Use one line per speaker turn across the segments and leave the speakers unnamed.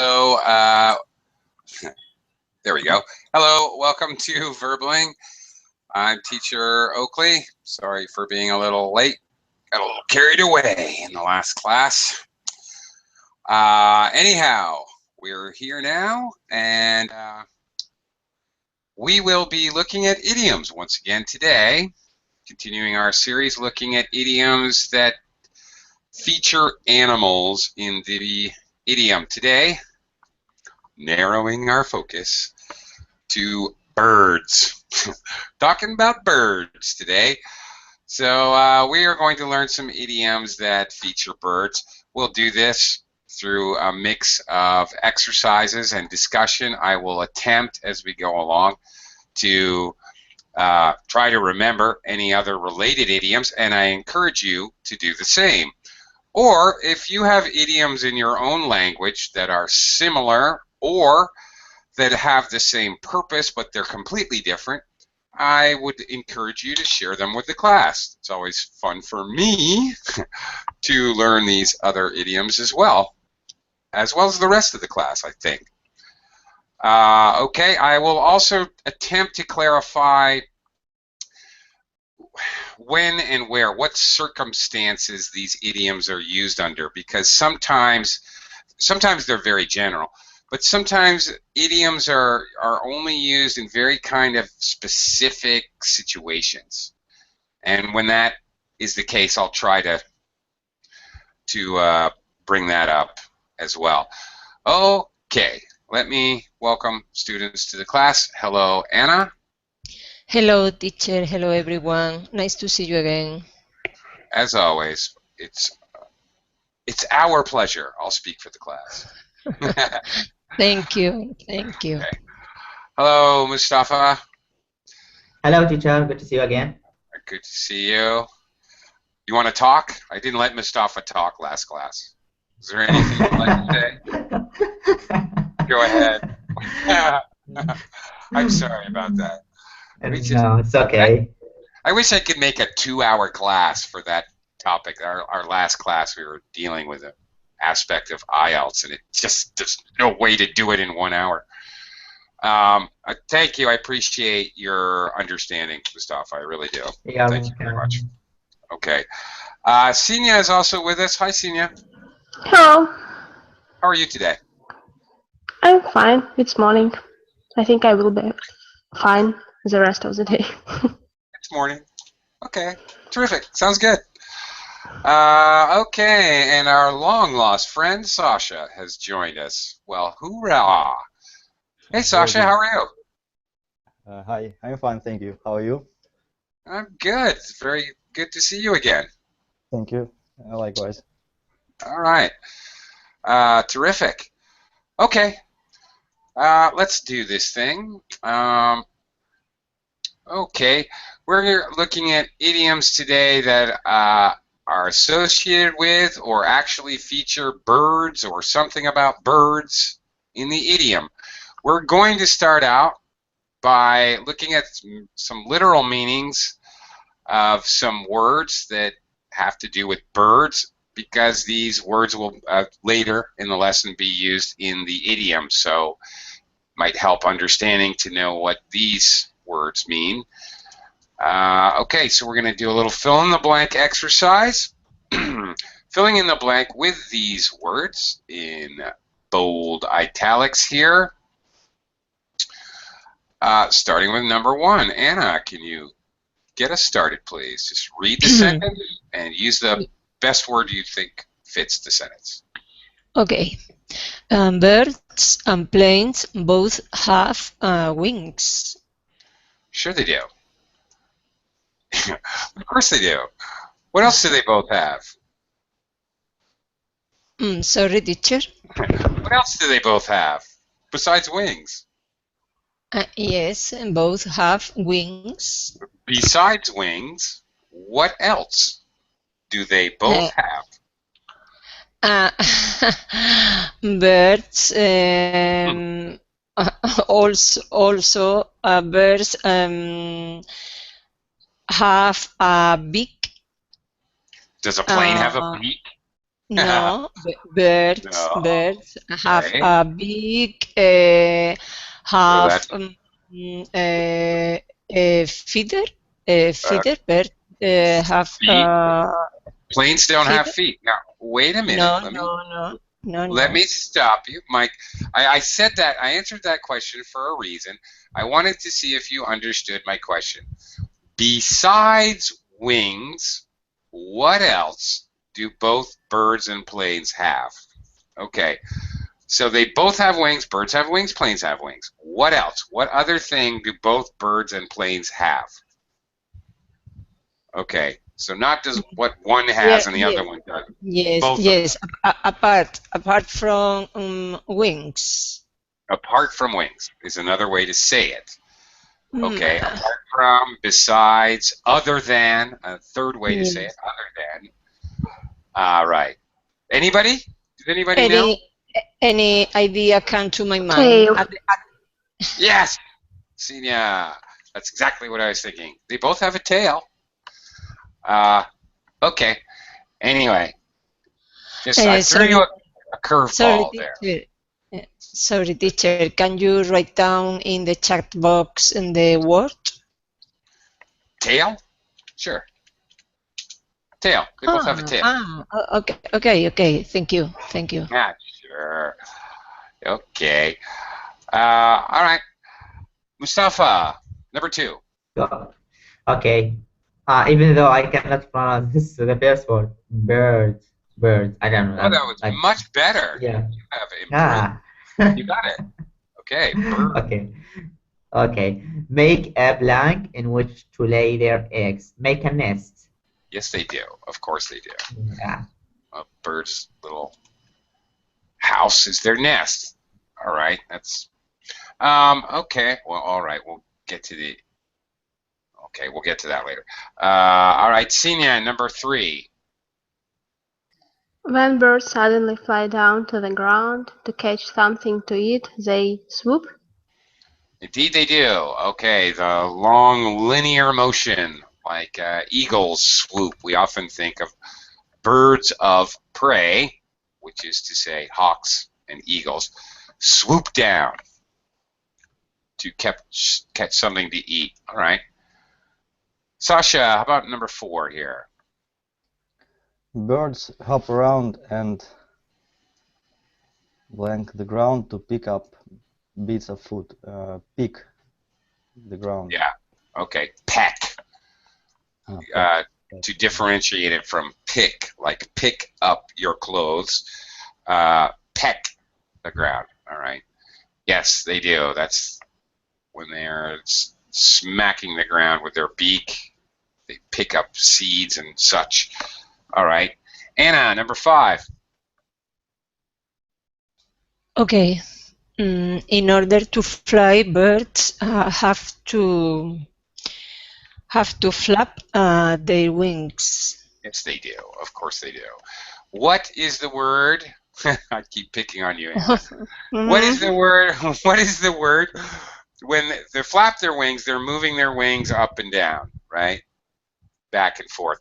So, there we go. Hello, welcome to Verbling. I'm teacher Oakley. Sorry for being a little late. Got a little carried away in the last class. Anyhow, we're here now, and we will be looking at idioms once again today, continuing our series looking at idioms that feature animals in the idiom. Today, narrowing our focus to birds. Talking about birds today. So we are going to learn some idioms that feature birds. We'll do this through a mix of exercises and discussion. I will attempt as we go along to try to remember any other related idioms, and I encourage you to do the same. Or if you have idioms in your own language that are similar or that have the same purpose but they're completely different, I would encourage you to share them with the class. It's always fun for me to learn these other idioms as well as the rest of the class, I think. Okay, I will also attempt to clarify when and where, what circumstances these idioms are used under, because sometimes they're very general, but sometimes idioms are only used in very kind of specific situations. And when that is the case, I'll try to bring that up as well. Okay, let me welcome students to the class. Hello, Anna.
Hello, teacher. Hello, everyone. Nice to see you again.
As always, it's our pleasure. I'll speak for the class.
Thank you. Thank you.
Okay. Hello, Mustafa.
Hello, teacher. Good to see you again.
Good to see you. You want to talk? I didn't let Mustafa talk last class. Is there anything you'd like to say? Go ahead. I'm sorry about that.
No, it's okay.
I wish I could make a 2-hour class for that topic. Our last class, we were dealing with an aspect of IELTS, and there's no way to do it in 1 hour. Thank you. I appreciate your understanding, Mustafa. I really do.
Yeah,
thank you very much. Okay. Senia is also with us. Hi, Senia.
Hello.
How are you today?
I'm fine. It's morning. I think I will be fine the rest of the day.
It's morning. Okay. Terrific. Sounds good. Okay, and our long-lost friend Sasha has joined us. Well, hoorah! Hey, Sasha, how are you?
Hi, I'm fine, thank you. How are you?
I'm good. It's very good to see you again.
Thank you. Likewise.
All right. Terrific. Okay. Let's do this thing. Okay. We're looking at idioms today that are associated with or actually feature birds or something about birds in the idiom. We're going to start out by looking at some literal meanings of some words that have to do with birds, because these words will later in the lesson be used in the idiom, so might help understanding to know what these words mean. Okay, so we're going to do a little fill-in-the-blank exercise. Filling in the blank with these words in bold italics here. Starting with number 1. Anna, can you get us started, please? Just read the sentence and use the best word you think fits the sentence.
Okay. Birds and planes both have wings.
Sure they do. Of course they do. What else do they both have?
Sorry, teacher.
What else do they both have besides wings?
Yes, both have wings.
Besides wings, what else do they both have?
Birds also birds have a beak.
Does a plane have a beak?
No, birds.
No.
Birds have
Okay.
a big,
So
have
that's
feather.
uh,
Feather. Bird have
feet. Planes don't have
feather.
feet. Now, wait a minute.
No, no, no, no,
Let
no.
me stop you, Mike. I said that. I answered that question for a reason. I wanted to see if you understood my question. Besides wings, what else do both birds and planes have? Okay, so they both have wings. Birds have wings. Planes have wings. What else? What other thing do both birds and planes have? Okay, so not just what one
Yeah,
has and the other
yes,
one doesn't.
yes,
Both of them.
yes. Apart from wings.
Apart from wings is another way to say it.
Mm,
Okay, apart from, besides, other than, a third way to say it,
yes.
other than. All right. Anybody? Does anybody know?
Any idea come to my mind?
Tail.
Yes! Senior. That's exactly what I was thinking. They both have a tail. Okay. Anyway, just I threw you
Sorry,
a curveball there.
teacher. Sorry, teacher. Can you write down in the chat box in the word?
Tail? Sure. Tail. They both have a tail.
Okay. Thank you.
Yeah, sure. Okay. All right. Mustafa, number 2.
Go. Okay. Even though I cannot pronounce this, the first word, birds, birds. I don't know.
Oh, that was
Like,
much better.
yeah.
You have improved.
Ah.
You got it. Okay, bird.
Okay. Okay. Make a blank in which to lay their eggs. Make a nest.
Yes, they do. Of course they do.
Yeah.
A bird's little house is their nest. All right, that's okay. Well, all right, we'll get to the. Okay, we'll get to that later. All right, Senior, number 3.
When birds suddenly fly down to the ground to catch something to eat, they swoop.
Indeed, they do. Okay, the long linear motion, like eagles swoop. We often think of birds of prey, which is to say hawks and eagles, swoop down to catch something to eat. All right. Sasha, how about number 4 here?
Birds hop around and blank the ground to pick up bits of food. Pick the ground.
Yeah. Okay. Peck.
Peck.
To differentiate it from pick, like pick up your clothes. Peck the ground. All right. Yes, they do. That's when they're smacking the ground with their beak. They pick up seeds and such. All right. Anna, number 5.
Okay. In order to fly, birds have to flap their wings.
Yes, they do. Of course they do. What is the word? I keep picking on you, Anna. What is the word? What is the word? When they flap their wings, they're moving their wings up and down, right? Back and forth.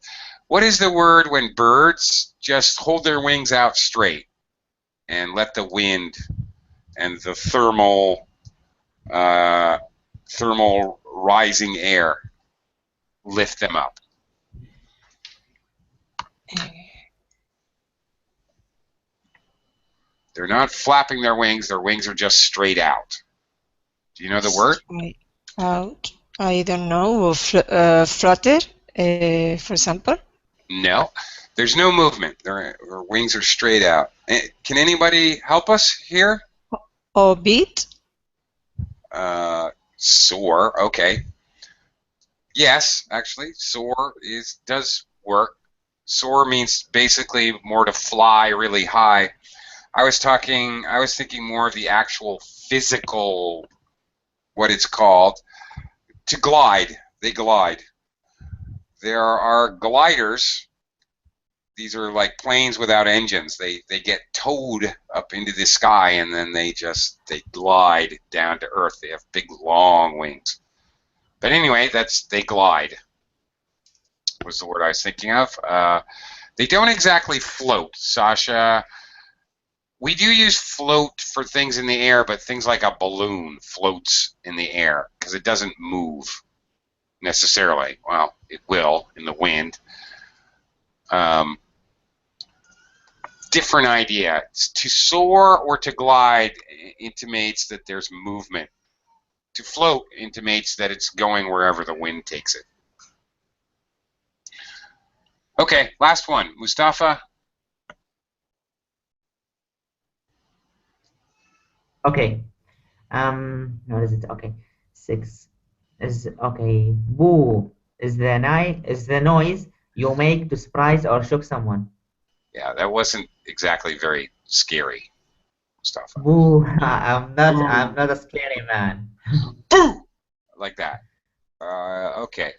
What is the word when birds just hold their wings out straight and let the wind and the thermal rising air lift them up? They're not flapping their wings are just straight out. Do you know the word?
Straight out. I don't know. Flutter, for example.
No. There's no movement. Their wings are straight out. Can anybody help us here?
Or beat.
Soar. Okay. Yes, actually, soar does work. Soar means basically more to fly really high. I was thinking more of the actual physical, what it's called, to glide. They glide. There are gliders. These are like planes without engines. They get towed up into the sky and then they glide down to earth. They have big long wings. But anyway, they glide was the word I was thinking of. They don't exactly float, Sasha. We do use float for things in the air, but things like a balloon floats in the air because it doesn't move necessarily. Well, it will in the wind. Different idea. To soar or to glide intimates that there's movement. To float intimates that it's going wherever the wind takes it. Okay, last one. Mustafa?
Okay. What is it? Okay. 6 is okay. Boo is the noise you make to surprise or shock someone.
Yeah, that wasn't exactly very scary, Mustafa.
Boo! I'm not a scary man.
Boo! Like that. Okay.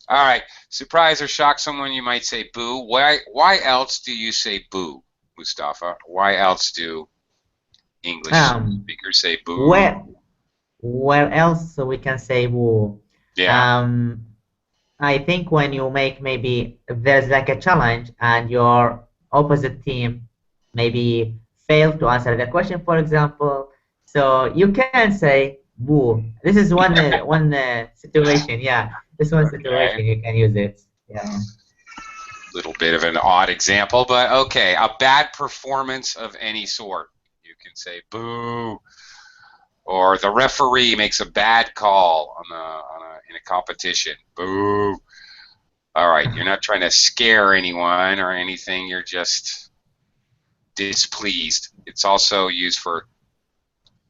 All right. Surprise or shock someone, you might say boo. Why else do you say boo, Mustafa? Why else do English speakers say boo?
Where else we can say boo?
Yeah.
I think when you make maybe there's like a challenge and your opposite team maybe failed to answer the question, for example, so you can say boo. This is one situation, yeah. This one situation you can use it. Yeah.
Little bit of an odd example, but okay. A bad performance of any sort, you can say boo. Or the referee makes a bad call in a competition. Boo. All right, you're not trying to scare anyone or anything. You're just displeased. It's also used for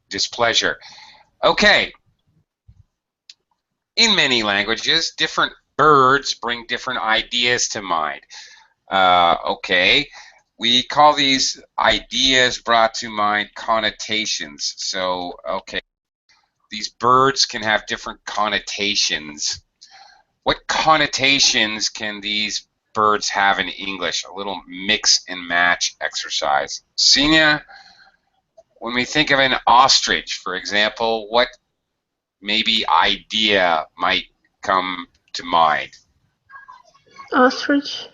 displeasure. Okay. In many languages, different birds bring different ideas to mind. Okay. We call these ideas brought to mind connotations. So, okay, these birds can have different connotations. What connotations can these birds have in English? A little mix and match exercise. Sina, when we think of an ostrich, for example, what maybe idea might come to mind?
Ostrich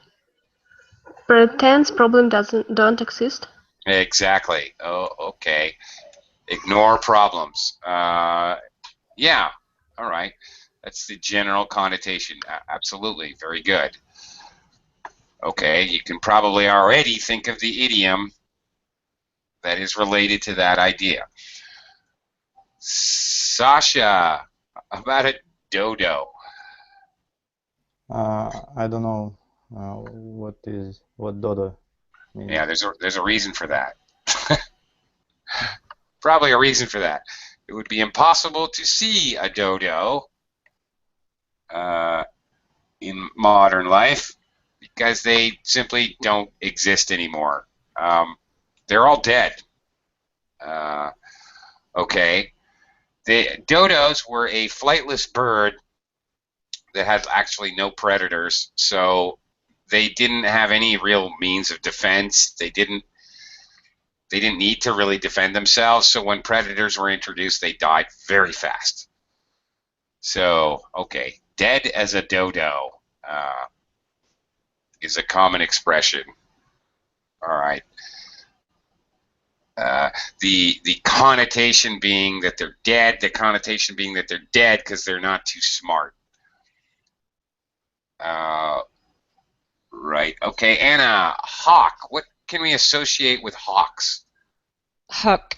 pretends problem don't exist.
Exactly. Oh, okay. Ignore problems. Yeah. All right. That's the general connotation. Absolutely. Very good. Okay. You can probably already think of the idiom that is related to that idea. Sasha, about a dodo.
I don't know what dodo means.
Yeah, there's a reason for that. Probably a reason for that. It would be impossible to see a dodo in modern life because they simply don't exist anymore. They're all dead. Okay. The dodos were a flightless bird that had actually no predators, so they didn't have any real means of defense. They didn't need to really defend themselves, so when predators were introduced, they died very fast. So, okay, dead as a dodo is a common expression. All right. The connotation being that they're dead, the connotation being that they're dead because they're not too smart. Right. Okay, Anna, hawk. What can we associate with hawks?
Hawk.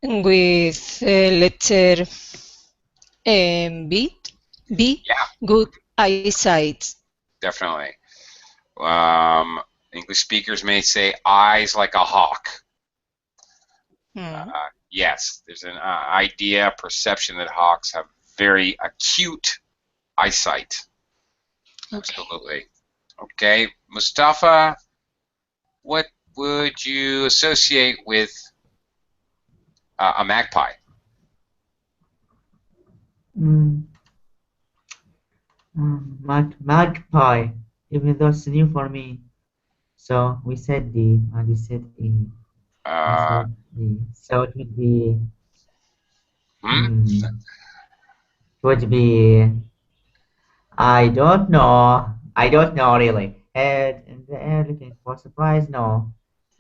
With letter B. B.
Yeah.
Good eyesight.
Definitely. English speakers may say eyes like a hawk. Yes, there's an idea, perception that hawks have very acute eyesight.
Okay.
Absolutely. Okay, Mustafa, what would you associate with a magpie?
Magpie, even though it's new for me. So we said D and we said E. We said D. So it would be. It would be. I don't know. I don't know really. Head in the air looking for surprise. No.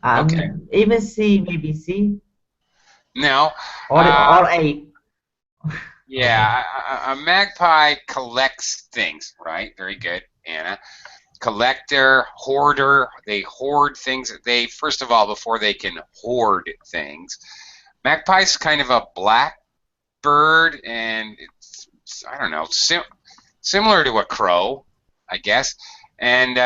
Okay.
Even C, maybe C
Now,
or A. Or A.
yeah, a magpie collects things, right? Very good, Anna. Collector, hoarder, they hoard things. They, first of all, before they can hoard things, magpie's kind of a black bird, and it's I don't know, similar to a crow, I guess. And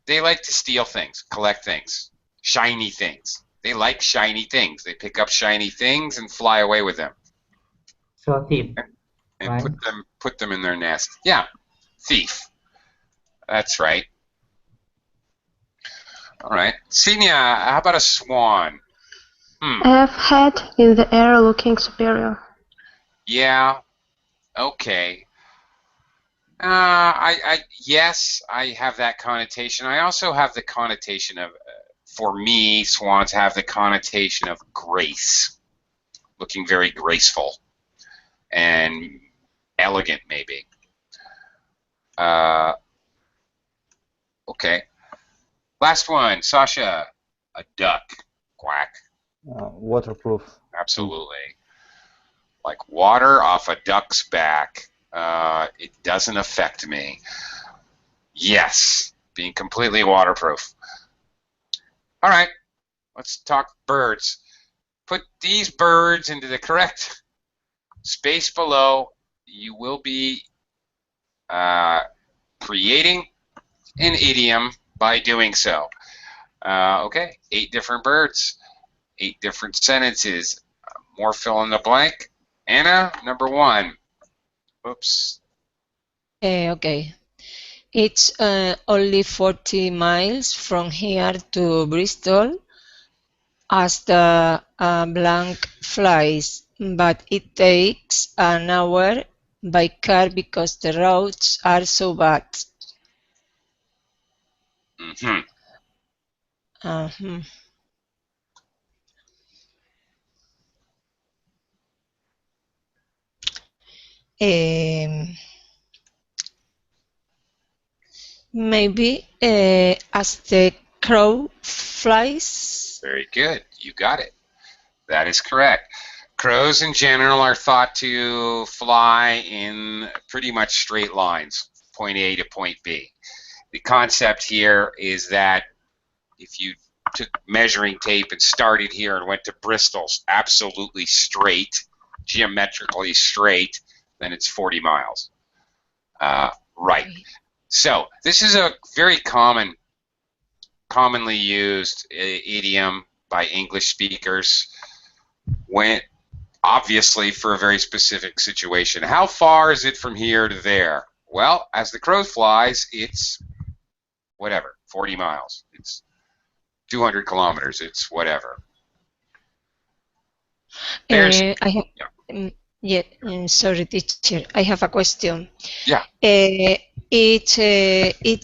they like to steal things, collect things, shiny things. They like shiny things. They pick up shiny things and fly away with them
So thief,
and
right?
put them in their nest. Yeah, thief. That's right. All right, Senior, how about a swan?
I have head in the air looking superior.
Yeah. Okay. Yes, I have that connotation. I also have the connotation of, for me, swans have the connotation of grace, looking very graceful and elegant, maybe. Uh, okay. Last one, Sasha. A duck. Quack.
Waterproof.
Absolutely. Like water off a duck's back. It doesn't affect me. Yes, being completely waterproof. All right, let's talk birds. Put these birds into the correct space below. You will be creating an idiom by doing so. Okay, 8 different birds, 8 different sentences. More fill in the blank. Anna, number 1. Oops.
Okay. It's only 40 miles from here to Bristol as the blank flies, but it takes an hour by car because the roads are so bad.
Mm-hmm.
Uh-huh. Maybe as the crow flies.
Very good. You got it. That is correct. Crows in general are thought to fly in pretty much straight lines, point A to point B. The concept here is that if you took measuring tape and started here and went to Bristol's absolutely straight, geometrically straight, then it's 40 miles. Right. So this is a very commonly used idiom by English speakers when obviously for a very specific situation. How far is it from here to there? Well, as the crow flies, it's whatever, 40 miles. It's 200 kilometers. It's whatever.
I have, sorry, teacher. I have a question.
Yeah.
It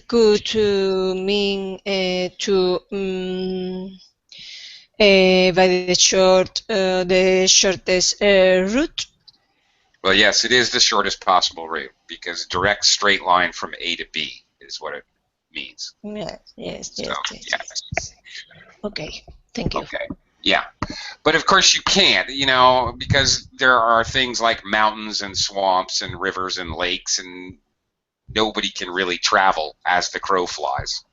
could mean by the shortest route.
Well, yes, it is the shortest possible route because direct straight line from A to B is what it means.
Yes.
So, yes.
Okay, thank you.
Okay, yeah. But of course you can't, because there are things like mountains and swamps and rivers and lakes, and nobody can really travel as the crow flies.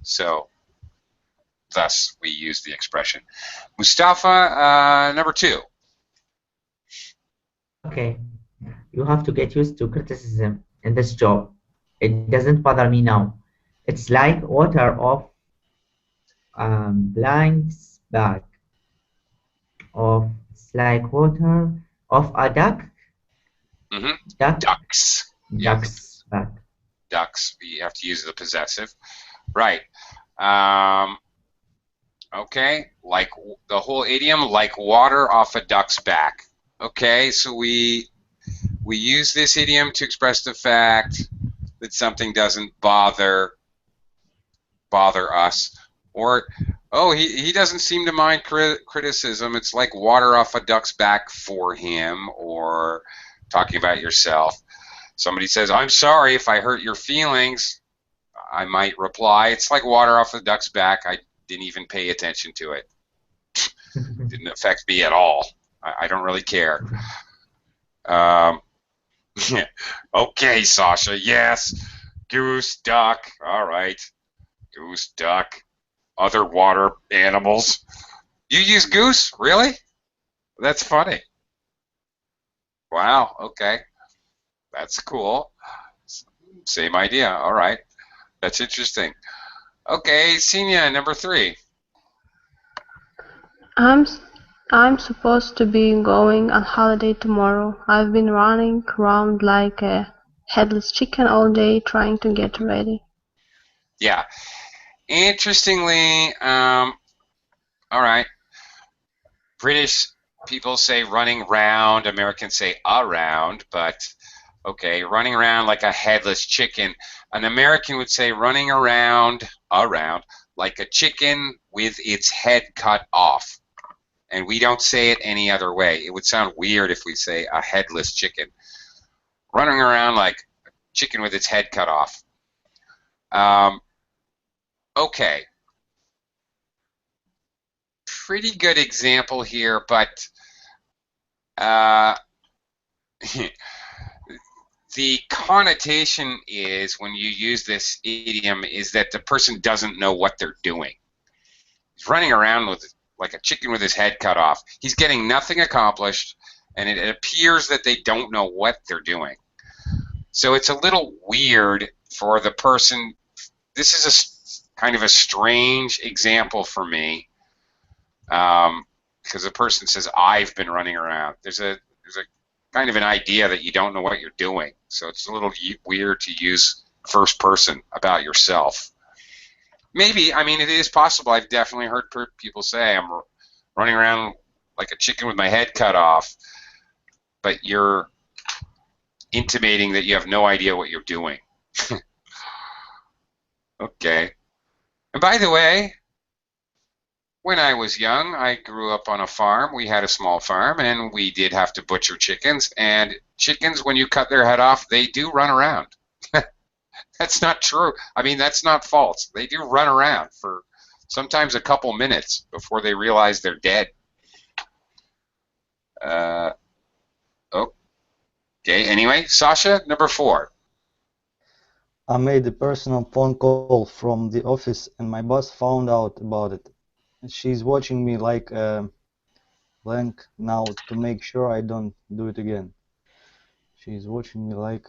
So, thus, we use the expression. Mustafa, number 2.
Okay. You have to get used to criticism in this job. It doesn't bother me now. It's like water off blank's back. It's like water off a duck.
Mm-hmm.
Ducks.
Yes.
Back.
Ducks. We have to use the possessive. Right. Okay. Like the whole idiom, like water off a duck's back. Okay. So we use this idiom to express the fact that something doesn't bother us, or he doesn't seem to mind criticism. It's like water off a duck's back for him, or talking about yourself. somebody says, I'm sorry if I hurt your feelings, I might reply, it's like water off the duck's back. I didn't even pay attention to it. Didn't affect me at all. I don't really care. Okay, Sasha, yes. Goose, duck, all right. Goose, duck, other water animals. You use goose? Really? That's funny. Wow, okay. That's cool. Same idea, all right. That's interesting. Okay, Senia, number 3.
I'm supposed to be going on holiday tomorrow. I've been running around like a headless chicken all day trying to get ready.
Yeah. Interestingly, all right. British people say running round, Americans say around, but okay, running around like a headless chicken. An American would say running around like a chicken with its head cut off. And we don't say it any other way. It would sound weird if we say a headless chicken. Running around like a chicken with its head cut off. Okay. Pretty good example here, but the connotation is, when you use this idiom, is that the person doesn't know what they're doing. He's running around with like a chicken with his head cut off. He's getting nothing accomplished, and it appears that they don't know what they're doing. So it's a little weird for the person. This is a kind of a strange example for me, because the person says, I've been running around. There's a kind of an idea that you don't know what you're doing. So it's a little weird to use first person about yourself. Maybe, I mean, it is possible. I've definitely heard people say, I'm running around like a chicken with my head cut off, but you're intimating that you have no idea what you're doing. Okay. And by the way, when I was young, I grew up on a farm. We had a small farm, and we did have to butcher chickens. And chickens, when you cut their head off, they do run around. That's not true. I mean, that's not false. They do run around for sometimes a couple minutes before they realize they're dead. Okay, anyway, Sasha, number 4.
I made a personal phone call from the office and my boss found out about it. She's watching me like a blank now to make sure I don't do it again. She's watching me like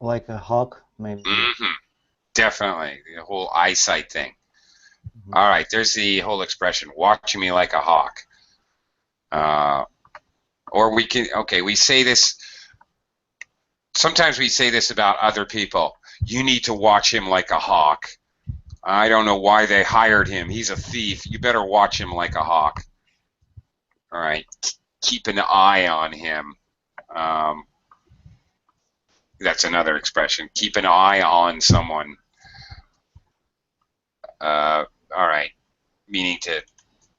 like a hawk, maybe.
Definitely, the whole eyesight thing. All right, there's the whole expression, watching me like a hawk. Or we can, okay, we say this, sometimes we say this about other people. You need to watch him like a hawk. I don't know why they hired him. He's a thief. You better watch him like a hawk. All right, keep an eye on him. That's another expression. Keep an eye on someone. All right, meaning to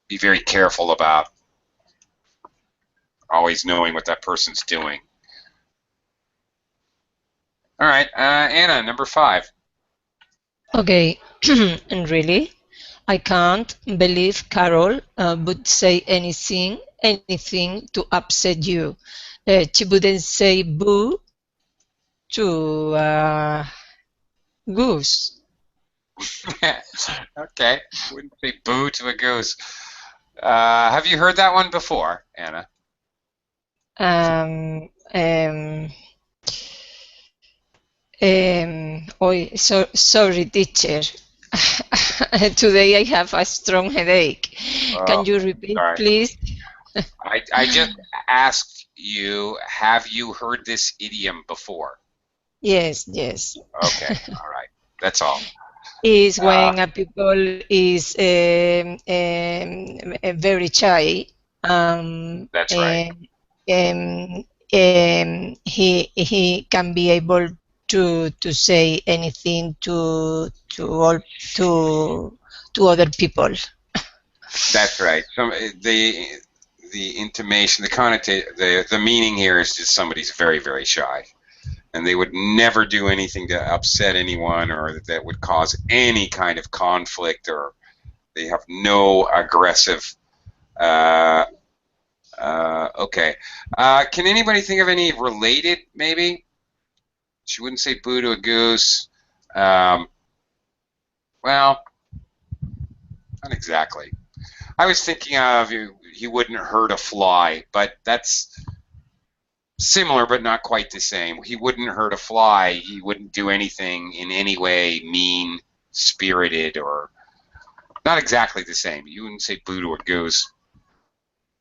be very careful about always knowing what that person's doing. All right, Anna, number 5.
Okay, and really, I can't believe Carol would say anything to upset you. She wouldn't say boo to Goose.
Okay, wouldn't say boo to a goose. Have you heard that one before, Anna?
Sorry, teacher. Today I have a strong headache. Can you repeat, please?
I just asked you, have you heard this idiom before?
Yes.
Okay, all right. That's all.
Is when a people is very shy.
That's right.
He can be able to say anything to other people.
That's right. The intimation, the connotation, the meaning here is just somebody's very, very shy, and they would never do anything to upset anyone or that would cause any kind of conflict, or they have no aggressive. Okay. Can anybody think of any related? Maybe she wouldn't say boo to a goose. Well, not exactly. I was thinking of he wouldn't hurt a fly, but that's similar but not quite the same. He wouldn't hurt a fly. He wouldn't do anything in any way mean-spirited or not exactly the same. You wouldn't say boo to a goose,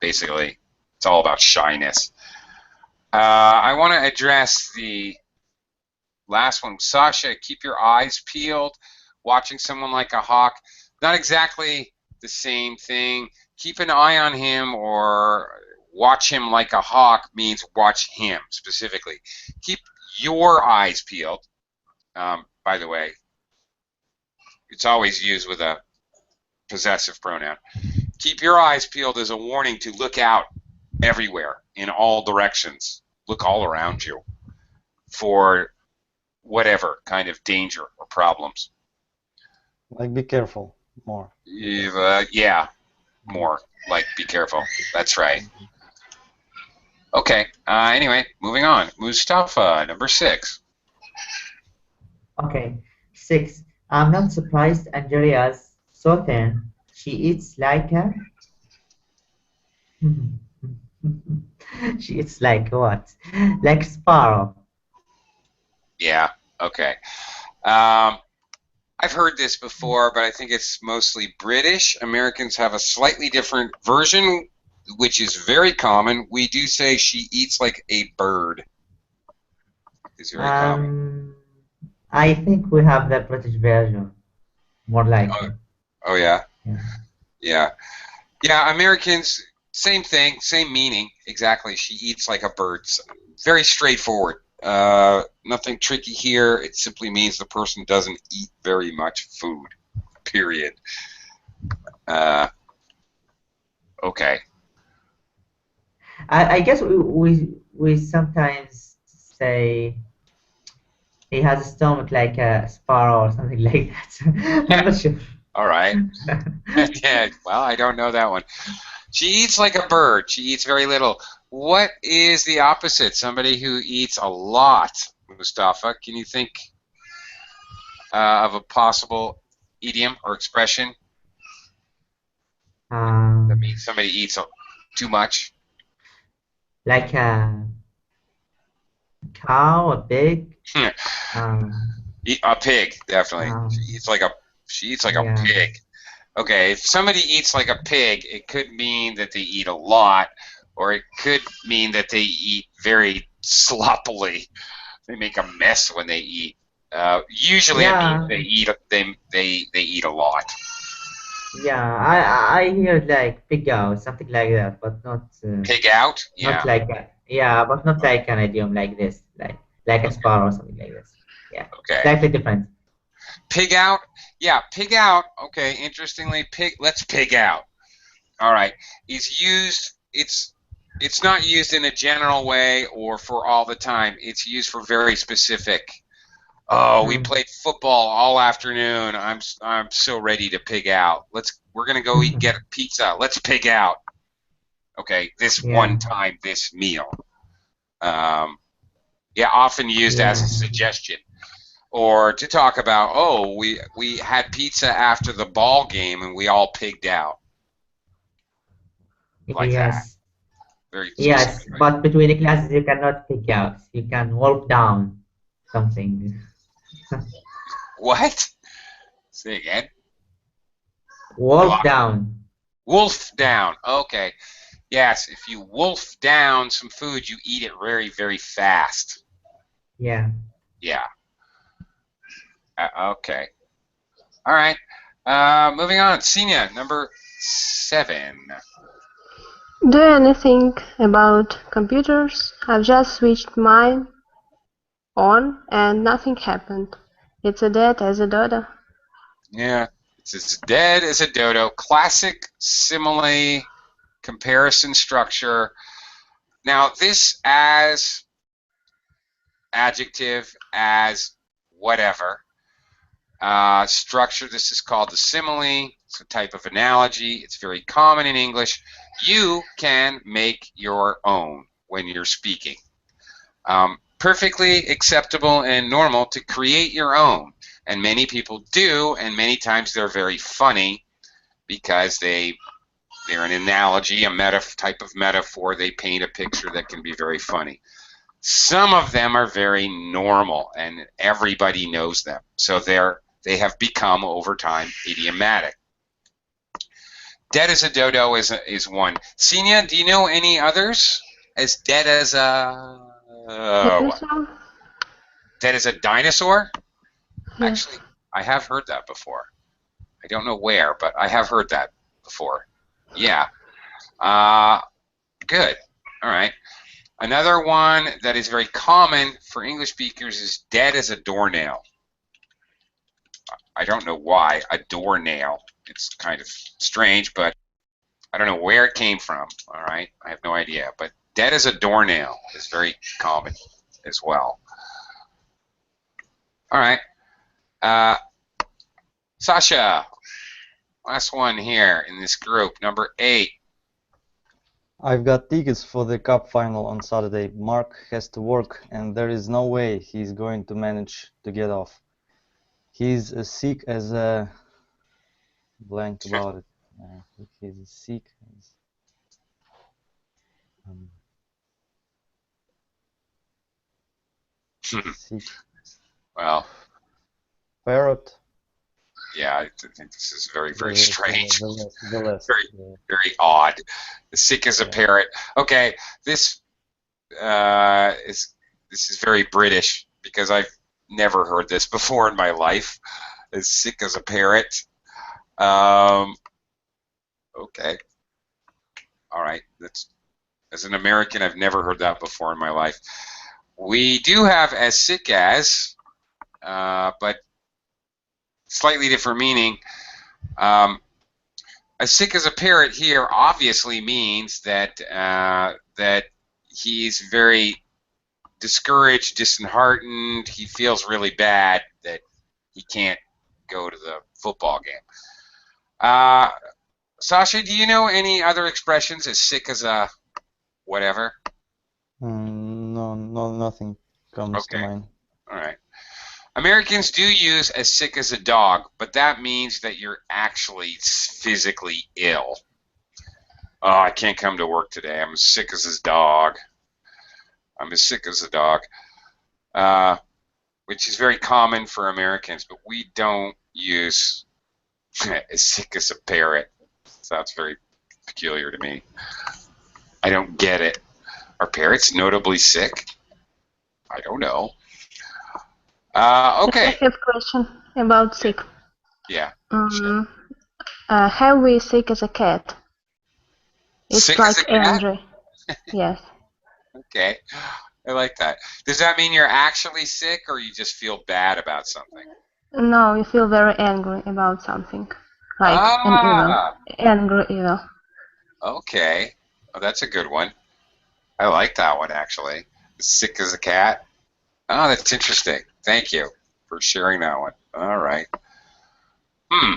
basically. It's all about shyness. I want to address the last one. Sasha, keep your eyes peeled. Watching someone like a hawk, not exactly the same thing. Keep an eye on him or watch him like a hawk means watch him specifically. Keep your eyes peeled. By the way, it's always used with a possessive pronoun. Keep your eyes peeled as a warning to look out everywhere, in all directions. Look all around you for whatever kind of danger or problems.
Like, be careful more.
Yeah, more. Like, be careful. That's right. Okay. Anyway, moving on. Mustafa, number 6.
Okay, 6. I'm not surprised Angelia's so thin. She eats like a... She eats like what? Like a sparrow.
Yeah, okay. I've heard this before, but I think it's mostly British. Americans have a slightly different version, which is very common. We do say she eats like a bird. It's very common.
I think we have the British version, more likely.
Oh yeah?
Yeah.
Yeah. Yeah, Americans, same thing, same meaning. Exactly. She eats like a bird. Very straightforward. Nothing tricky here. It simply means the person doesn't eat very much food. Period. Okay.
I guess we sometimes say he has a stomach like a sparrow or something like that. I'm not sure.
All right. Yeah, well, I don't know that one. She eats like a bird. She eats very little. What is the opposite? Somebody who eats a lot, Mustafa. Can you think of a possible idiom or expression that means somebody eats too much?
Like a cow, a pig.
A pig, definitely. She eats like a pig. Okay, if somebody eats like a pig, it could mean that they eat a lot, or it could mean that they eat very sloppily. They make a mess when they eat. Usually, it means they eat a lot.
Yeah, I hear like pig out, something like that, but not
pig out. Yeah.
Not like but not like an idiom like this, like a sparrow or something like this. Yeah.
Okay.
Slightly different.
Pig out. Yeah, pig out. Okay, interestingly, let's pig out. All right. Is used. It's not used in a general way or for all the time. It's used for very specific. Oh, we played football all afternoon. I'm so ready to pig out. We're gonna go get a pizza. Let's pig out. Okay, one time, this meal. Often used as a suggestion, or to talk about. Oh, we had pizza after the ball game and we all pigged out. Like that. Very
yes, but between the classes you cannot pig out. You can wolf down something.
What? Say again.
Wolf down.
Wolf down. Okay. Yes, if you wolf down some food, you eat it very, very fast.
Yeah.
Yeah. Okay. All right. Moving on. Senior, number 7.
Do you anything about computers? I've just switched mine on and nothing happened. It's a dead as a dodo.
Yeah, This is dead as a dodo. Classic simile comparison structure. Now, this as adjective, as whatever. Structure, this is called the simile. It's a type of analogy. It's very common in English. You can make your own when you're speaking. Perfectly acceptable and normal to create your own. And many people do, and many times they're very funny because they're an analogy, a type of metaphor. They paint a picture that can be very funny. Some of them are very normal, and everybody knows them. So they have become, over time, idiomatic. Dead as a dodo is one. Senia, do you know any others? As dead as a... dead as a dinosaur?
Yes.
Actually, I have heard that before. I don't know where, but I have heard that before. Yeah. Good. All right. Another one that is very common for English speakers is dead as a doornail. I don't know why, a doornail. It's kind of strange, but I don't know where it came from. All right. I have no idea. But dead as a doornail is very common as well. All right. Sasha, last one here in this group, number 8.
I've got tickets for the cup final on Saturday. Mark has to work, and there is no way he's going to manage to get off. He's as sick as a... blank about it. He's as sick as... sick.
Well,
Parrot.
yeah, I think this is very, very strange.
The last,
Very odd. As sick as a parrot. Okay, this is very British because I've never heard this before in my life. As sick as a parrot. Okay. All right. As an American, I've never heard that before in my life. We do have as sick as, but slightly different meaning. As sick as a parrot here obviously means that that he's very discouraged, disheartened. He feels really bad that he can't go to the football game. Sasha, do you know any other expressions as sick as a whatever?
No, nothing comes to mind.
All right. Americans do use as sick as a dog, but that means that you're actually physically ill. Oh, I can't come to work today. I'm as sick as a dog. I'm as sick as a dog, which is very common for Americans, but we don't use as sick as a parrot. Sounds very peculiar to me. I don't get it. Are parrots notably sick? I don't know. Okay.
I have a question about sick.
Yeah.
Sure. Have we sick as a cat? It's
sick
like
as a cat?
angry. Yes.
Okay. I like that. Does that mean you're actually sick or you just feel bad about something?
No, you feel very angry about something. Like an evil. Angry evil.
Okay. Oh, that's a good one. I like that one, actually. Sick as a cat. Oh, that's interesting. Thank you for sharing that one. All right.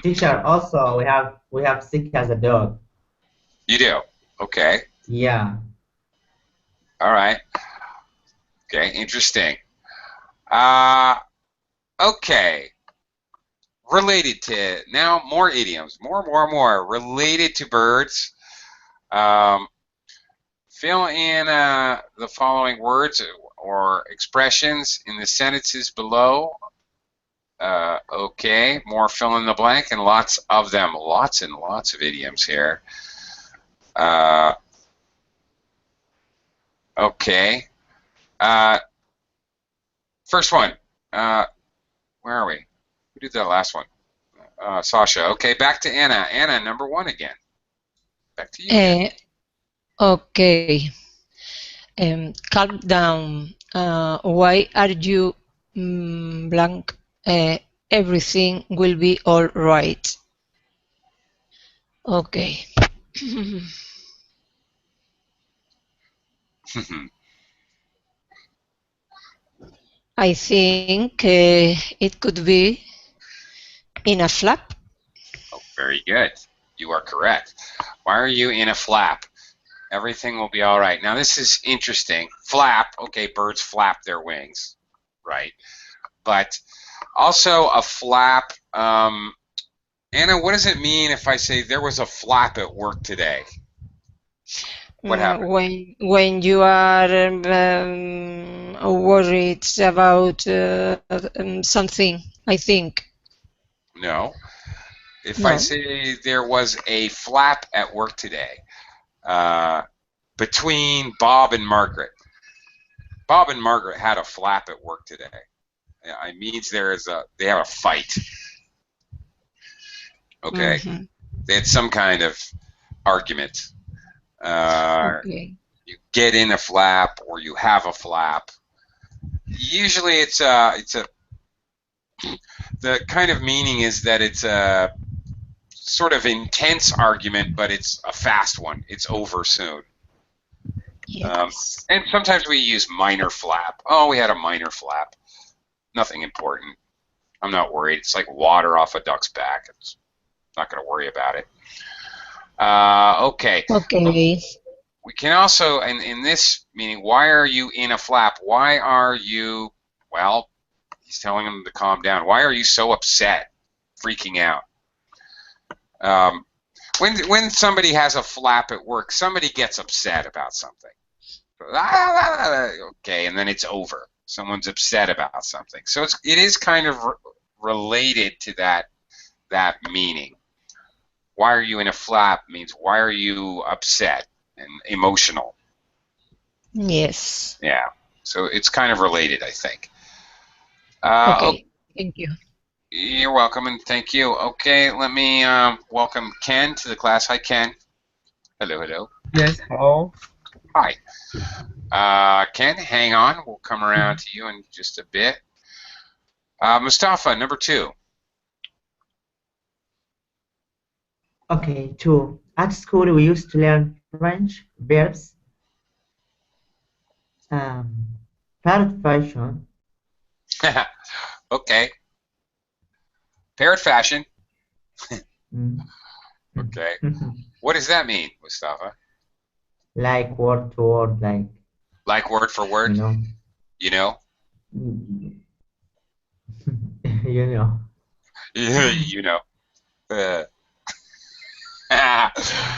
Teacher, also we have sick as a dog.
You do? Okay.
Yeah.
All right. Okay, interesting. Okay. Related to, now more idioms. More. Related to birds. Fill in the following words or expressions in the sentences below. Okay, more fill in the blank, and lots of them. Lots and lots of idioms here. Okay. First one. Where are we? Who did that last one? Sasha. Okay, back to Anna. Anna, number 1 again. Back to you. Again.
Okay. Calm down. Why are you blank? Everything will be all right. Okay. I think it could be in a flap.
Oh, very good. You are correct. Why are you in a flap? Everything will be all right. Now, this is interesting. Flap, okay, birds flap their wings, right? But also a flap, Anna, what does it mean if I say there was a flap at work today? What happened?
When you are worried about something, I think.
No. If I
No.
say there was a flap at work today, between Bob and Margaret. Bob and Margaret had a flap at work today. It means they have a fight. Okay, they had some kind of argument.
Okay.
You get in a flap or you have a flap. Usually, the kind of meaning is that it's a sort of intense argument, but it's a fast one. It's over soon.
Yes.
And sometimes we use minor flap. Oh, we had a minor flap. Nothing important. I'm not worried. It's like water off a duck's back. It's not going to worry about it. Okay.
Okay.
We can also, in this meaning, why are you in a flap? Why are you, well, he's telling him to calm down. Why are you so upset, freaking out? When somebody has a flap at work, somebody gets upset about something. Okay, and then it's over. Someone's upset about something. So it is kind of related to that meaning. Why are you in a flap means why are you upset and emotional?
Yes.
Yeah. So it's kind of related, I think.
Okay. Thank you.
You're welcome, and thank you. Okay, let me welcome Ken to the class. Hi, Ken. Hello, hello.
Yes, hello.
Hi. Ken, hang on. We'll come around to you in just a bit. Mustafa, number 2.
Okay, 2. At school, we used to learn French verbs. Parrot fashion.
Okay. Parrot fashion.
Mm.
Okay. What does that mean, Mustafa?
Like word to word,
Like word for word?
you know.
You know?
You know.
You know.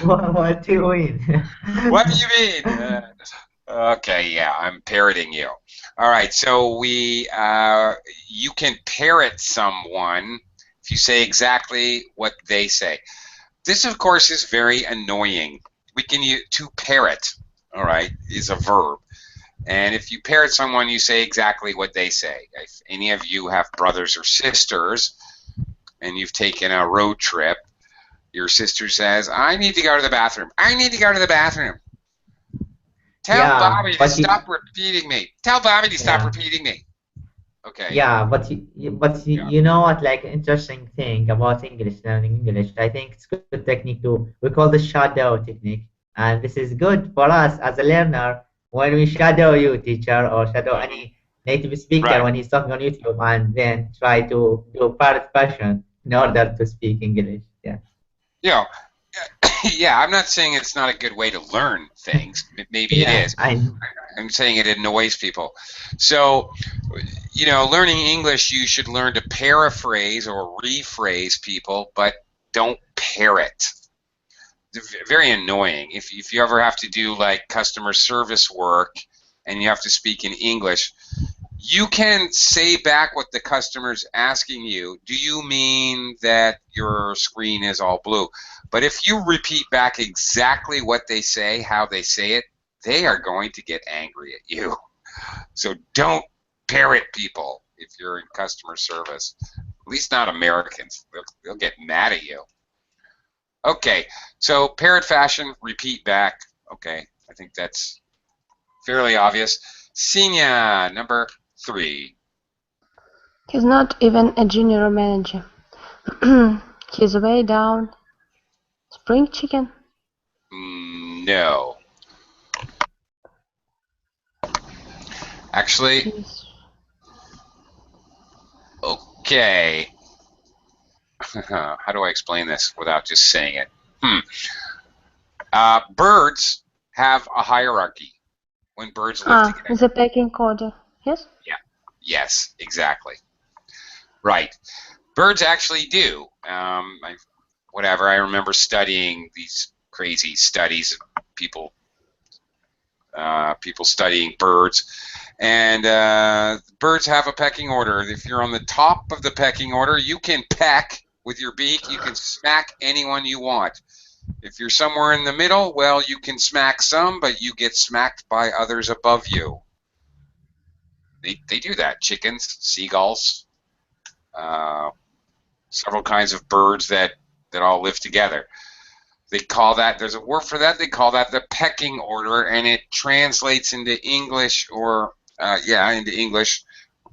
What do you mean?
What do you mean? Okay, yeah, I'm parroting you. All right, so you can parrot someone if you say exactly what they say. This, of course, is very annoying. We can use to parrot, all right, is a verb. And if you parrot someone, you say exactly what they say. If any of you have brothers or sisters and you've taken a road trip, your sister says, I need to go to the bathroom. I need to go to the bathroom. Tell Bobby to stop repeating me. Tell Bobby to stop repeating me. Okay.
Yeah, you know what? Like interesting thing about learning English. I think it's good technique too. We call the shadow technique, and this is good for us as a learner when we shadow you, teacher, or shadow any native speaker when he's talking on YouTube, and then try to do parrot fashion in order to speak English. Yeah.
Yeah. Yeah, I'm not saying it's not a good way to learn things. Maybe it is. I'm saying it annoys people. So, learning English, you should learn to paraphrase or rephrase people, but don't parrot. It's very annoying. If you ever have to do like customer service work and you have to speak in English, you can say back what the customer's asking you. Do you mean that your screen is all blue? But if you repeat back exactly what they say, how they say it, they are going to get angry at you. So don't parrot people if you're in customer service. At least not Americans. They'll get mad at you. Okay, so parrot fashion, repeat back. Okay, I think that's fairly obvious. Senior, number 3.
He's not even a junior manager. He's way down. He's Spring chicken?
No. Actually,
Jeez.
okay. How do I explain this without just saying it? Birds have a hierarchy when birds live together.
The pecking order. Yes?
Yeah. Yes, exactly. Right. Birds actually do. I remember studying these crazy studies of people studying birds, and birds have a pecking order. If you're on the top of the pecking order, you can peck with your beak. You can smack anyone you want. If you're somewhere in the middle, well, you can smack some, but you get smacked by others above you. They do that. Chickens, seagulls, several kinds of birds that all live together. They call that, there's a word for that, they call that the pecking order, and it translates into English, into English,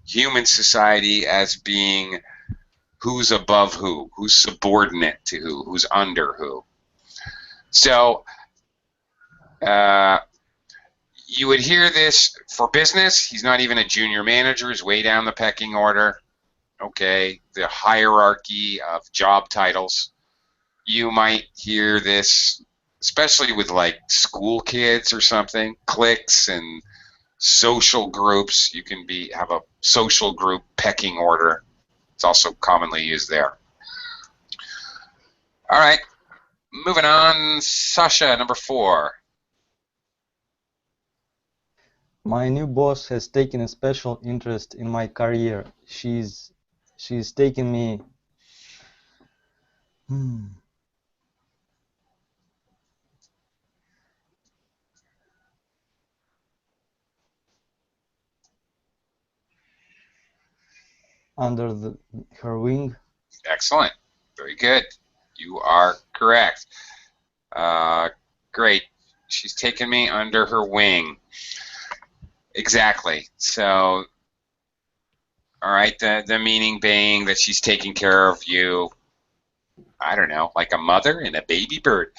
human society as being who's above who, who's subordinate to who, who's under who. So you would hear this for business. He's not even a junior manager, he's way down the pecking order. Okay, the hierarchy of job titles. You might hear this, especially with like school kids or something, cliques and social groups. You can have a social group pecking order. It's also commonly used there. All right, moving on. Sasha, number 4.
My new boss has taken a special interest in my career. She's taken me under her wing.
Excellent. Very good. You are correct. Great. She's taken me under her wing. Exactly. So, all right, the meaning being that she's taking care of you, I don't know, like a mother and a baby bird.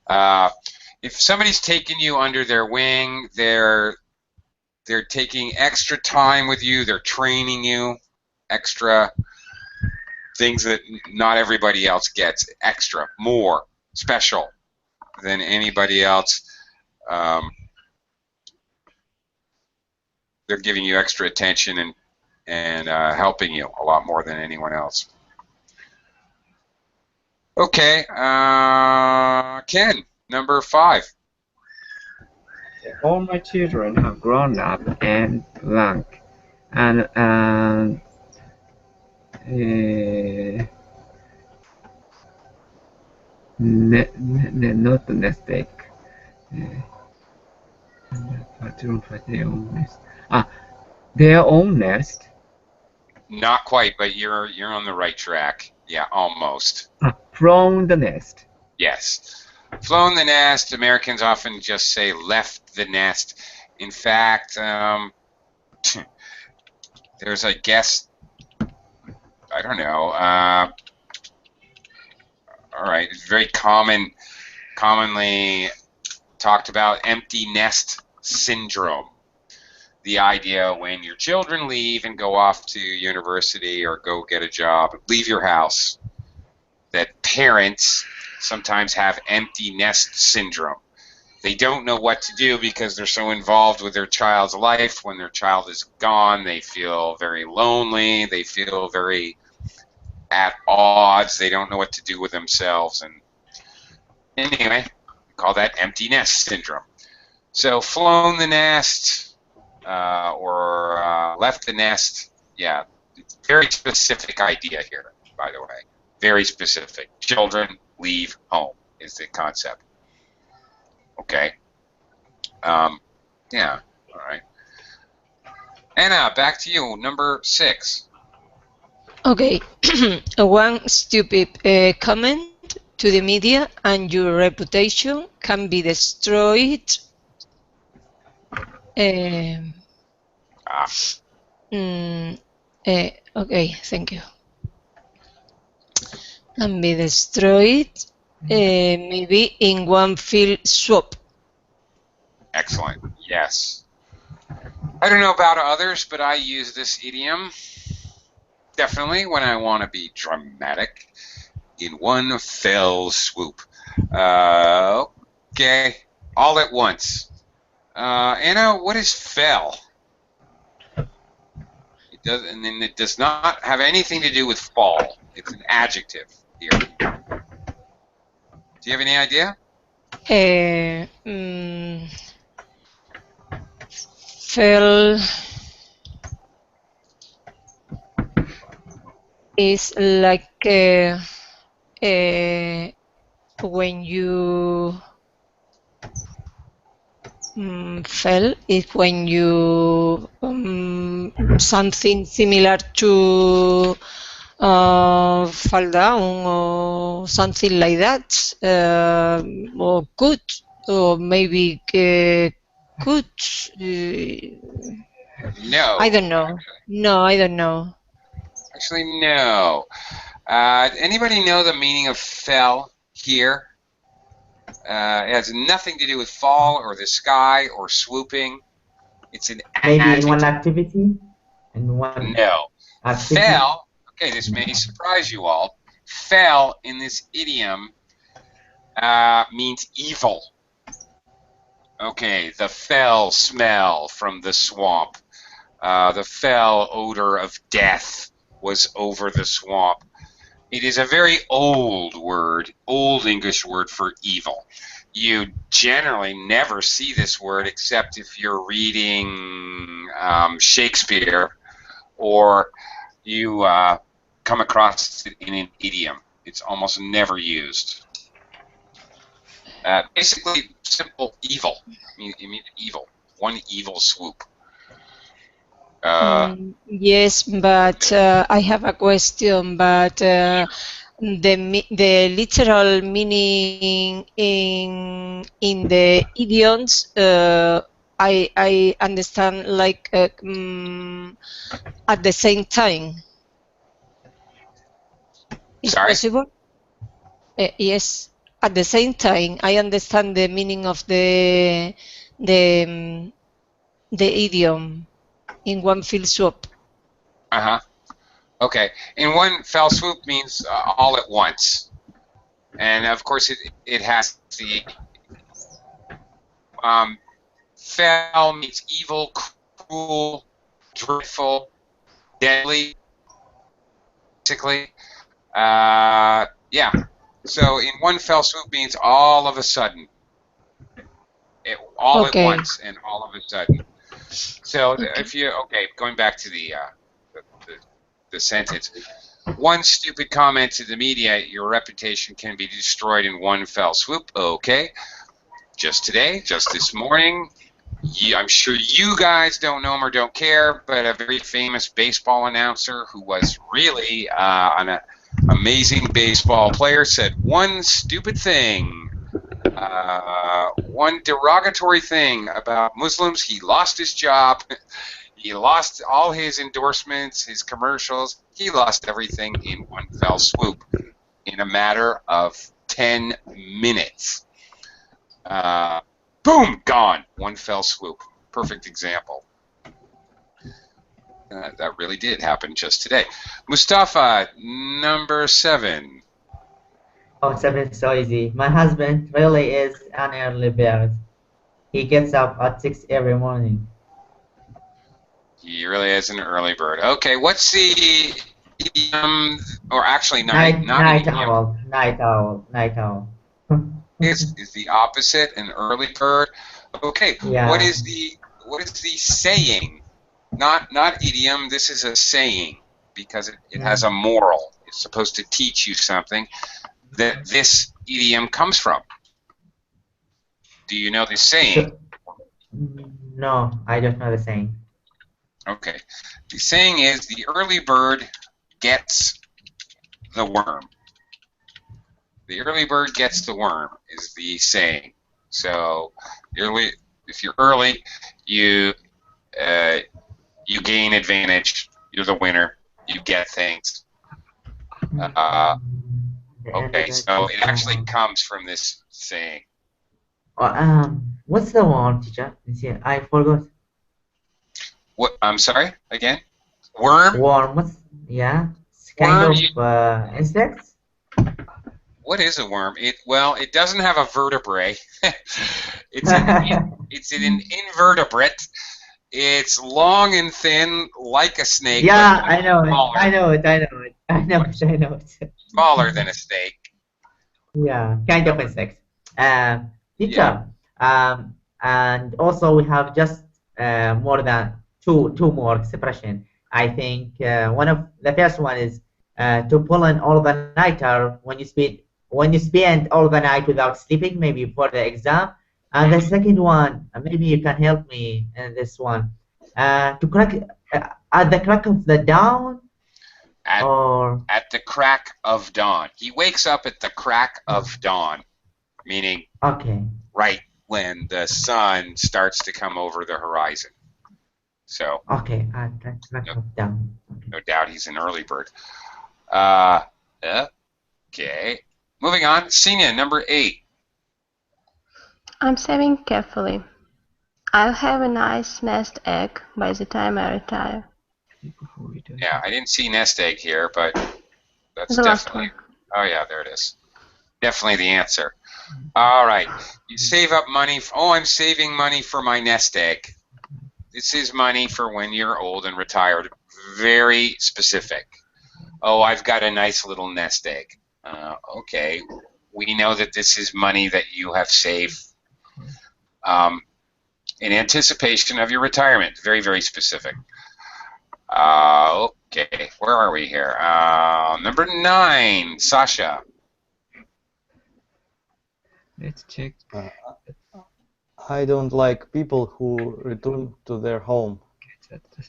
If somebody's taken you under their wing, they're taking extra time with you, they're training you, extra things that not everybody else gets, extra, more, special than anybody else. They're giving you extra attention and helping you a lot more than anyone else. Okay, Ken, number 5.
All my children have grown up and blank, and not nest egg. Their own nest.
Not quite, but you're on the right track. Yeah, almost.
From the nest.
Yes. Flown the nest. Americans often just say left the nest. In fact, there's, I guess, I don't know. All right, it's very commonly talked about empty nest syndrome. The idea when your children leave and go off to university or go get a job, leave your house, that parents sometimes have empty nest syndrome. They don't know what to do because they're so involved with their child's life. When their child is gone, they feel very lonely. They feel very at odds. They don't know what to do with themselves. And anyway, we call that empty nest syndrome. So flown the nest or left the nest, yeah, it's a very specific idea here, by the way. Very specific. Children leave home is the concept. Okay. Yeah. All right. Anna, back to you. Number 6.
Okay. One stupid comment to the media and your reputation can be destroyed. Okay, thank you. Can be destroyed Maybe in one fell swoop.
Excellent. Yes. I don't know about others, but I use this idiom definitely when I want to be dramatic. In one fell swoop. Okay. All at once. Anna, what is fell? It does, and then it does not have anything to do with fall. It's an adjective here. Do you have any idea?
Fell is like when you fell is when you something similar to fall down or something like that, or could, or maybe could.
No.
I don't know. No, I don't know.
Actually, no. Anybody know the meaning of fell here? It has nothing to do with fall or the sky or swooping. It's an
Maybe
adjective.
in one activity? In one
No.
activity?
Fell, okay, this may surprise you all. Fell in this idiom means evil. Okay, the fell smell from the swamp. The fell odor of death was over the swamp. It is a very old word, old English word for evil. You generally never see this word except if you're reading Shakespeare or you come across it in an idiom. It's almost never used. Basically, simple evil. It means evil. One evil swoop.
Yes, but I have a question. But the literal meaning in the idioms, I understand like at the same time. Is
Sorry?
possible? Yes, at the same time, I understand the meaning of the idiom in one fell swoop.
Uh-huh. Okay. In one fell swoop means all at once. And of course it has the fell means evil, cruel, dreadful, deadly, basically. Yeah. So in one fell swoop means all of a sudden. All at
Okay.
once and all of a sudden. So if you, okay, going back to the sentence. One stupid comment to the media, your reputation can be destroyed in one fell swoop. Okay. Just today, just this morning, I'm sure you guys don't know him or don't care, but a very famous baseball announcer who was really an amazing baseball player said one stupid thing, one derogatory thing about Muslims. He lost his job. He lost all his endorsements, his commercials. He lost everything in one fell swoop in a matter of 10 minutes. Boom, gone. One fell swoop. Perfect example. That really did happen just today. Mustafa, number 7.
Oh, 7 is so easy. My husband really is an early bird. He gets up at 6 every morning.
He really is an early bird. Okay, what's the idiom, or actually not
Night
idiom.
owl. Night owl. Night owl.
Is the opposite an early bird? Okay,
Yeah.
what is the saying? Not idiom. This is a saying because it has a moral. It's supposed to teach you something that this idiom comes from. Do you know the saying?
No, I don't know the saying.
Okay, the saying is the early bird gets the worm. The early bird gets the worm is the saying. So, if you're early, you gain advantage. You're the winner. You get things.
The
Okay,
elevator
so
is
it actually
down.
comes from this saying.
What's the one, teacher? I forgot.
What? I'm sorry. Again. Worm.
Worm. Yeah, it's kind
Worm.
of insects.
What is a worm? It doesn't have a vertebrae. it's an it's an invertebrate. It's long and thin, like a snake, but
Yeah,
much
I know it.
smaller,
I know it. I know it. I know
much
it. I know it.
smaller than a snake.
Yeah, kind of insects.
Yeah.
Teacher, and also we have just more than two more expression. I think one of the first one is to pull an all-the-nighter when you spend all the night without sleeping, maybe for the exam. And the
Mhm.
second one, maybe you can help me in this one. To crack at the crack of the dawn,
At
or
at the crack of dawn. He wakes up at the crack of dawn, meaning
okay,
right when the sun starts to come over the horizon. So
okay, at the crack
no,
of dawn. Okay.
no doubt he's an early bird. Uh, okay. Moving on. Senior, number 8.
I'm saving carefully. I'll have a nice nest egg by the time I retire.
Yeah, I didn't see nest egg here, but that's
The last
definitely.
one.
Oh yeah, there it is. Definitely the answer. All right. You save up money. I'm saving money for my nest egg. This is money for when you're old and retired. Very specific. Oh, I've got a nice little nest egg. Okay. We know that this is money that you have saved in anticipation of your retirement. Very, very specific. Okay. Where are we here? Number 9, Sasha.
Let's check.
I don't like people who return to their home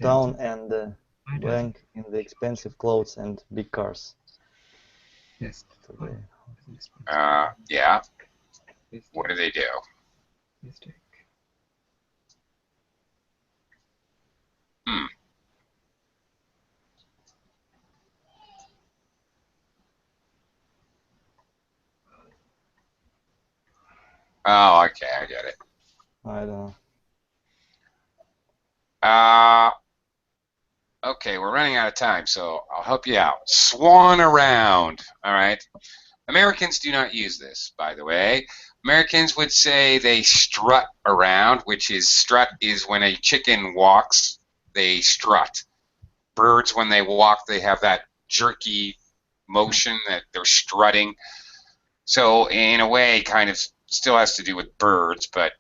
town and blank in the expensive clothes and big cars.
Yes.
Yeah. What do they do? Hmm. Oh, okay, I get it.
I don't know.
Okay, we're running out of time, so I'll help you out. Swan around. All right. Americans do not use this, by the way. Americans would say they strut around, which is strut is when a chicken walks, they strut. Birds, when they walk, they have that jerky motion that they're strutting. So in a way, kind of still has to do with birds, but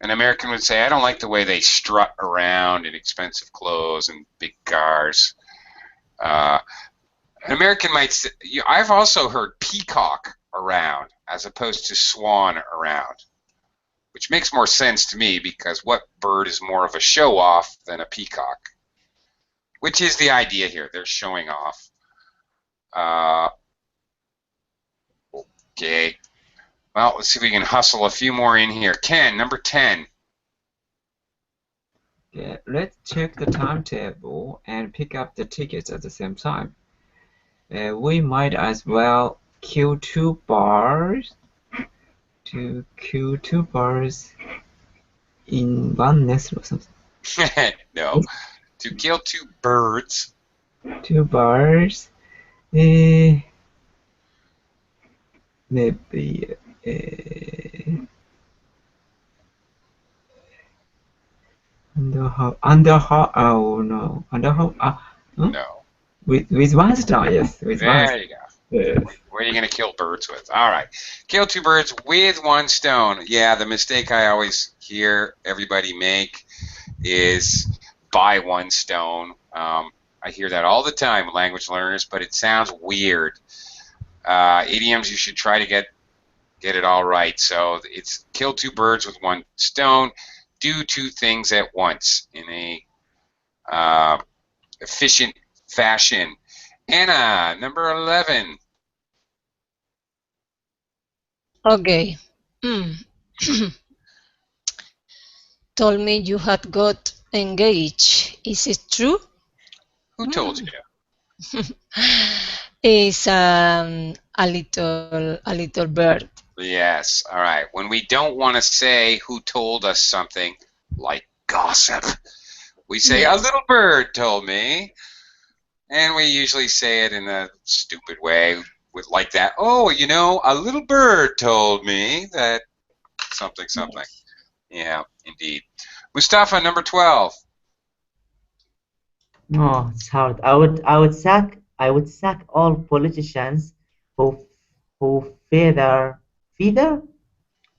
an American would say, I don't like the way they strut around in expensive clothes and big cars. An American might say, I've also heard peacock around as opposed to swan around, which makes more sense to me because what bird is more of a show-off than a peacock? Which is the idea here. They're showing off. Okay. Well, let's see if we can hustle a few more in here. Ken, number 10.
Yeah, let's check the timetable and pick up the tickets at the same time. We might as well kill 2 birds in one nest or something.
No. To kill 2 birds.
2 birds. Maybe oh no,
No.
with one stone, yes, with one.
There you go.
Yes.
What are you going to kill birds with? All right. Kill 2 birds with 1 stone. Yeah, the mistake I always hear everybody make is buy 1 stone. I hear that all the time, language learners, but it sounds weird. Idioms, you should try to get it all right. So it's kill 2 birds with 1 stone. Do 2 things at once in a efficient fashion. Anna, number 11.
Okay. Told me you had got engaged. Is it true?
Who told you?
Is a little bird.
Yes. All right. When we don't want to say who told us something, like gossip, we say a
Yes.
little bird told me, and we usually say it in a stupid way, with like that. Oh, you know, a little bird told me that something something.
Yes.
Yeah, indeed. Mustafa, number 12.
No, it's hard. I would sack all politicians who feather
Feather.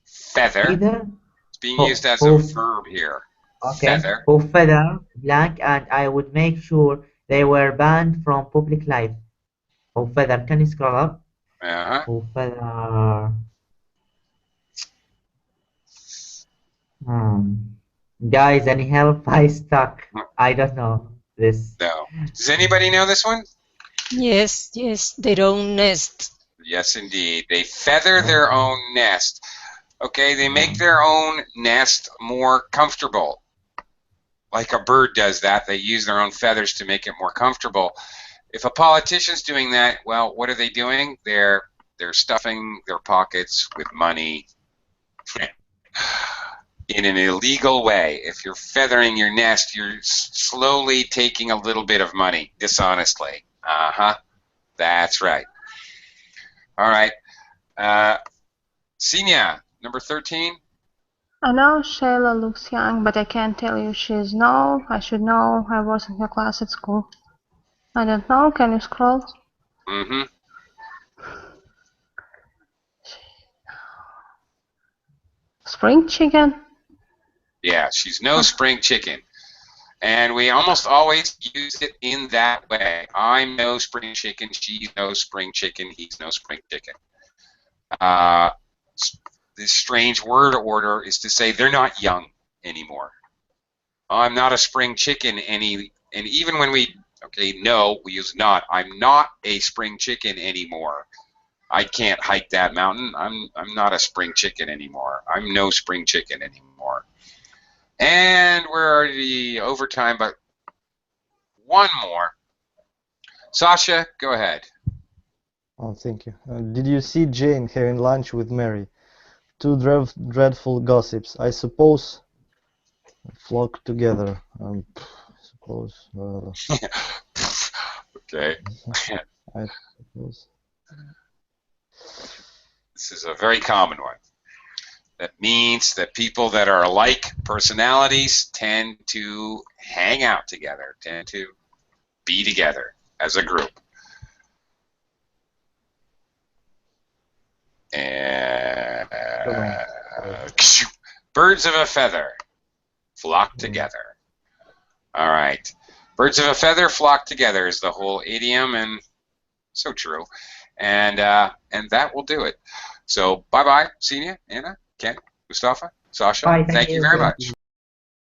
feather
It's being
who
used as a
who
verb here.
okay
Feather.
who feather blank, and I would make sure they were banned from public life. Who feather? Can you scroll up?
Uh-huh.
Who feather? Um, guys, any help? I stuck. I don't know this.
No. Does anybody know this one?
Yes, yes, their own nest.
Yes, indeed. They feather their own nest. Okay, they make their own nest more comfortable. Like a bird does that. They use their own feathers to make it more comfortable. If a politician's doing that, well, what are they doing? They're stuffing their pockets with money in an illegal way. If you're feathering your nest, you're slowly taking a little bit of money dishonestly. That's right. All right. Senior, number 13.
I know Shayla looks young, but I can't tell you she's no. I should know. I was in her class at school. I don't know. Can you scroll?
Mm-hmm.
Spring chicken?
Yeah, she's no spring chicken. And we almost always use it in that way. I'm no spring chicken, she's no spring chicken, he's no spring chicken. This strange word order is to say they're not young anymore. I'm not a spring chicken and even when we use not. I'm not a spring chicken anymore. I can't hike that mountain. I'm not a spring chicken anymore. I'm no spring chicken anymore. And we're already over time, but one more. Sasha, go ahead.
Oh, thank you. Did you see Jane having lunch with Mary? Two dreadful gossips, I suppose, flock together. I suppose.
Okay.
I suppose.
This is a very common one. That means that people that are alike personalities tend to hang out together, tend to be together as a group. And birds of a feather flock together. All right. Birds of a feather flock together is the whole idiom, and so true. And that will do it. So bye-bye, Senior, Anna, Ken, Mustafa, Sasha.
Bye,
Thank you very much.